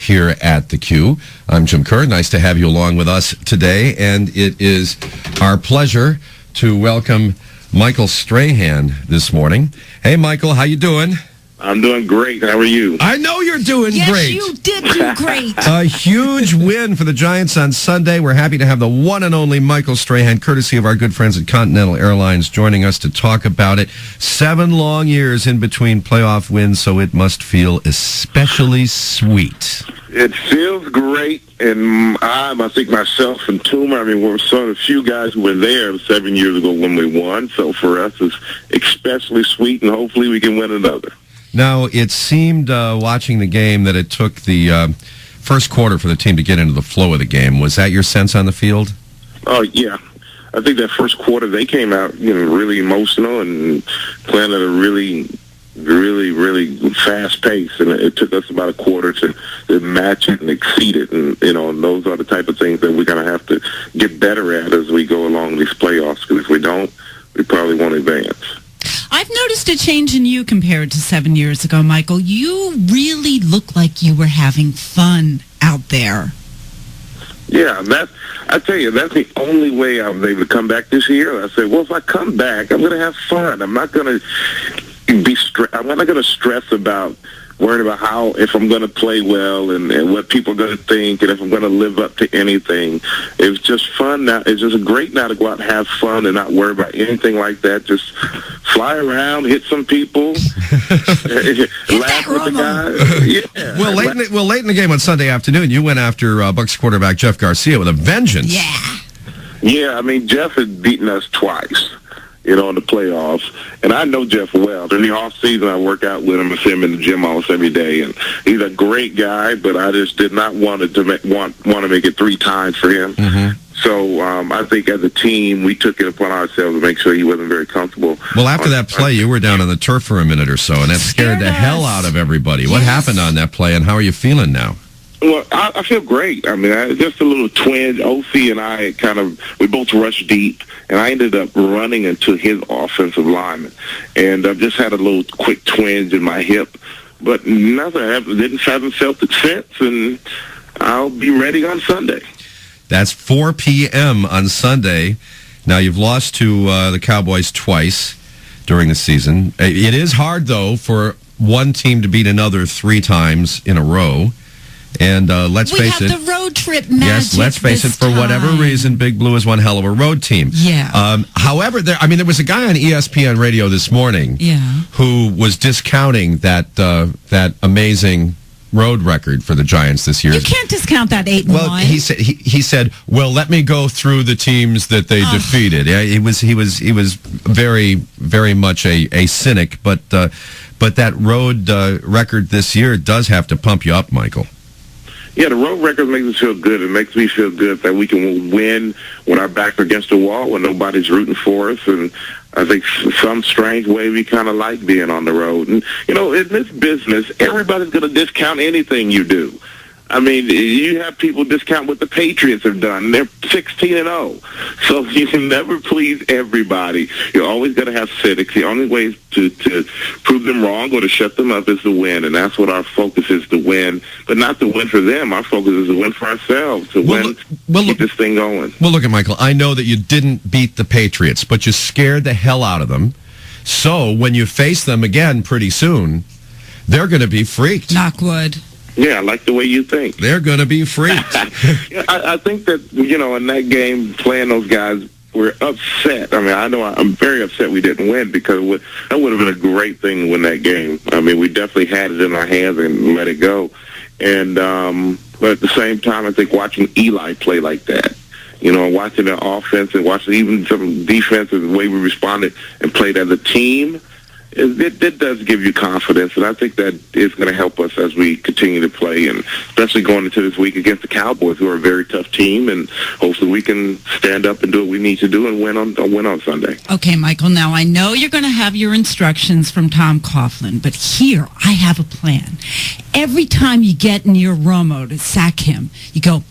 here at the Q. I'm Jim Kerr. Nice to have you along with us today, and it is our pleasure to welcome Michael Strahan this morning. Hey, Michael, how you doing? I'm doing great. How are you? I know you're doing great. Yes, you did do great. A huge win for the Giants on Sunday. We're happy to have the one and only Michael Strahan, courtesy of our good friends at Continental Airlines, joining us to talk about it. 7 long years in between playoff wins, so it must feel especially sweet. It feels great, and I think myself and Toomer, we're some of the few guys who were there 7 years ago when we won, so for us it's especially sweet, and hopefully we can win another. Now, it seemed, watching the game, that it took the first quarter for the team to get into the flow of the game. Was that your sense on the field? Oh, yeah. I think that first quarter they came out, really emotional and playing at a really fast pace, and it took us about a quarter to match it and exceed it, and those are the type of things that we're going to have to get better at as we go along these playoffs, because if we don't, we probably won't advance. I've noticed a change in you compared to 7 years ago, Michael. You really look like you were having fun out there. Yeah, I tell you, that's the only way I was able to come back this year. I said, well, if I come back, I'm going to have fun. I'm not going to I'm not going to stress about worrying about if I'm going to play well and what people are going to think and if I'm going to live up to anything. It's just fun now. It's just great now to go out and have fun and not worry about anything like that. Just fly around, hit some people, laugh with the guys. Yeah. Well, late in the game on Sunday afternoon, you went after Bucs quarterback Jeff Garcia with a vengeance. Yeah, Jeff had beaten us twice, in the playoffs. And I know Jeff well. During the off season, I work out with him. I see him in the gym almost every day. And he's a great guy, but I just did not want to make it 3 times for him. Mm-hmm. So I think as a team, we took it upon ourselves to make sure he wasn't very comfortable. Well, after that play, you were down on the turf for a minute or so, and that scared the hell out of everybody. Yes. What happened on that play, and how are you feeling now? Well, I feel great. Just a little twinge. OC and I we both rushed deep, and I ended up running into his offensive lineman. And I just had a little quick twinge in my hip. But nothing. I haven't felt it since, and I'll be ready on Sunday. That's 4 p.m. on Sunday. Now, you've lost to the Cowboys twice during the season. It is hard, though, for one team to beat another 3 times in a row. And let's face it. We have the road trip magic. Yes, let's face it. For whatever reason, Big Blue is one hell of a road team. Yeah. However, there was a guy on ESPN Radio this morning. Yeah. Who was discounting that amazing road record for the Giants this year. You can't discount that 8-1. Well, he said, well, let me go through the teams that they defeated. Yeah, he was very, very much a cynic, but that road record this year does have to pump you up, Michael. Yeah, the road record makes us feel good. It makes me feel good that we can win when our backs are against the wall, when nobody's rooting for us. And I think some strange way we kind of like being on the road. And, in this business, everybody's going to discount anything you do. You have people discount what the Patriots have done. They're 16-0. So you can never please everybody. You're always going to have critics. The only way to prove them wrong or to shut them up is to win. And that's what our focus is, to win. But not to win for them. Our focus is to win for ourselves, to keep this thing going. Well, look at Michael. I know that you didn't beat the Patriots, but you scared the hell out of them. So when you face them again pretty soon, they're going to be freaked. Knock wood. Yeah, I like the way you think. They're going to be freaked. I think that, in that game, playing those guys, we're upset. I'm very upset we didn't win, because that would have been a great thing to win that game. We definitely had it in our hands and let it go. And but at the same time, I think watching Eli play like that, watching the offense and watching even some defense and the way we responded and played as a team, it does give you confidence, and I think that is going to help us as we continue to play, and especially going into this week against the Cowboys, who are a very tough team, and hopefully we can stand up and do what we need to do and win on Sunday. Okay, Michael, now I know you're going to have your instructions from Tom Coughlin, but here I have a plan. Every time you get near Romo to sack him, you go,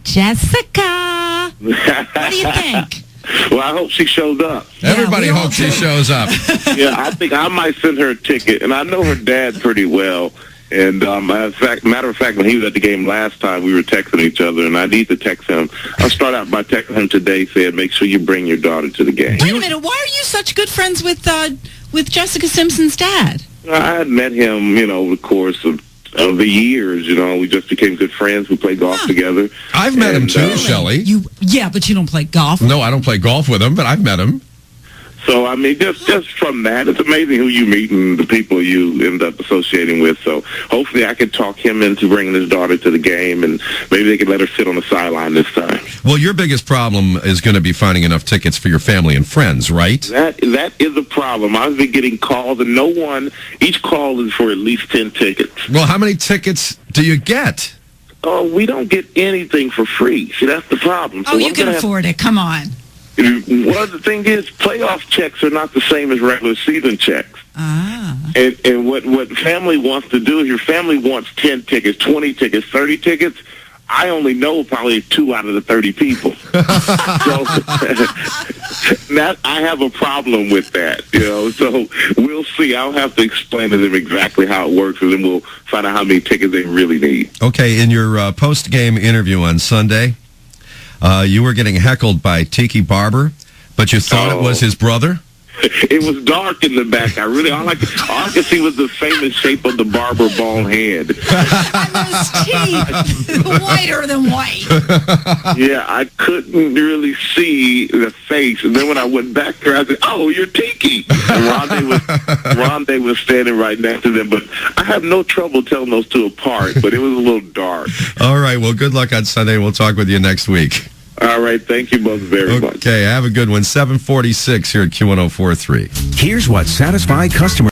Jessica. What do you think? Well, I hope she shows up. Yeah, everybody hopes she shows up. Yeah, I think I might send her a ticket, and I know her dad pretty well. And matter of fact, when he was at the game last time, we were texting each other, and I need to text him. I'll start out by texting him today, saying, make sure you bring your daughter to the game. Wait a minute. Why are you such good friends with Jessica Simpson's dad? I had met him, over the course of the years. We just became good friends. We played golf together. I've met him too, Shelly. Yeah, but you don't play golf? No, I don't play golf with him, but I've met him. So, I mean, just from that, it's amazing who you meet and the people you end up associating with. So hopefully I can talk him into bringing his daughter to the game, and maybe they can let her sit on the sideline this time. Well, your biggest problem is going to be finding enough tickets for your family and friends, right? That is a problem. I've been getting calls, and each call is for at least 10 tickets. Well, how many tickets do you get? Oh, we don't get anything for free. See, that's the problem. So you can afford it. Come on. Well, the thing is, playoff checks are not the same as regular season checks. Ah. And what family wants to do is your family wants 10 tickets, 20 tickets, 30 tickets. I only know probably 2 out of the 30 people. So I have a problem with that, So we'll see. I'll have to explain to them exactly how it works, and then we'll find out how many tickets they really need. Okay, in your post-game interview on Sunday, you were getting heckled by Tiki Barber, but you thought it was his brother? It was dark in the back. All I could see was the famous shape of the barber bald head. And those teeth, whiter than white. Yeah, I couldn't really see the face. And then when I went back there, I said, "Oh, you're Tiki." And Rondé was standing right next to them. But I have no trouble telling those two apart, but it was a little dark. All right, well, good luck on Sunday. We'll talk with you next week. All right, thank you both very much. Okay, have a good one. 7:46 here at Q1043. Here's what satisfied customers